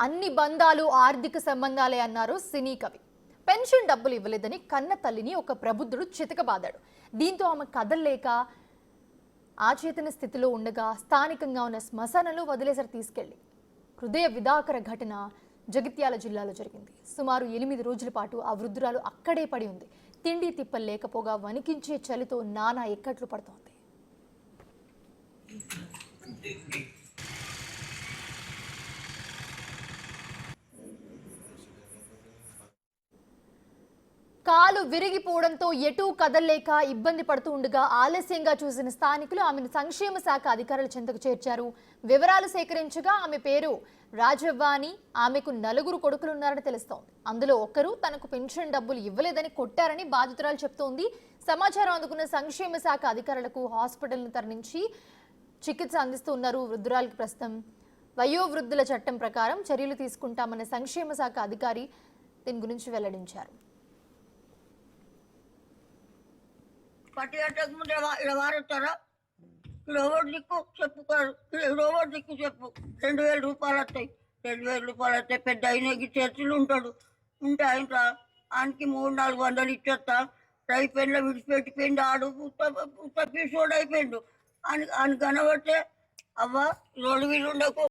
అన్ని బంధాలు ఆర్థిక సంబంధాలే అన్నారు సినీ కవి. పెన్షన్ డబ్బులు ఇవ్వలేదని కన్న తల్లిని ఒక ప్రబుద్ధుడు చితకబాదాడు. దీంతో ఆమె కదల్లేక ఆచేతన స్థితిలో ఉండగా స్థానికంగా ఉన్న శ్మశానంలో వదిలేసారు తీసుకెళ్లి. హృదయ విదాకర ఘటన జగిత్యాల జిల్లాలో జరిగింది. సుమారు 8 రోజుల పాటు ఆ వృద్ధురాలు అక్కడే పడి ఉంది. తిండి తిప్పలు లేకపోగా వణికించే చలితో నానా ఎక్కట్లు పడుతోంది. కాలు విరిగిపోవడంతో ఎటూ కదల్లేక ఇబ్బంది పడుతూ ఉండగా ఆలస్యంగా చూసిన స్థానికులు ఆమెను సంక్షేమ శాఖ అధికారుల చెంతకు చేర్చారు. వివరాలు సేకరించగా ఆమె పేరు రాజవ్వ అని, ఆమెకు 4 కొడుకులున్నారని తెలుస్తోంది. అందులో ఒకరు తనకు పెన్షన్ డబ్బులు ఇవ్వలేదని కొట్టారని బాధితురాలు చెప్తోంది. సమాచారం అందుకున్న సంక్షేమ శాఖ అధికారులకు హాస్పిటల్ను తరలించి చికిత్స అందిస్తున్నారు. వృద్ధురాలికి ప్రస్తుతం వయోవృద్ధుల చట్టం ప్రకారం చర్యలు తీసుకుంటామన్న సంక్షేమ శాఖ అధికారి దీని గురించి వెల్లడించారు. పట్టి గంటకు ముందు ఇలా వారుతారా రోబోట్ దిక్కు చెప్పుకోరు, రోబోట్ దిక్కు చెప్పు 2000 రూపాయలు వస్తాయి. 2000 రూపాయలు వస్తాయి. పెద్ద అయినకి చర్చలు ఉంటాడు. ఉంటే ఆయనకి 300-400 ఇచ్చేస్తా. అయిపోయిందో విడిచిపెట్టిపోయింది. ఆడు ఉత్త పీసోడు అయిపోయిండు. ఆయన కనబడితే అవ్వ రోడ్డు మీద ఉండకు.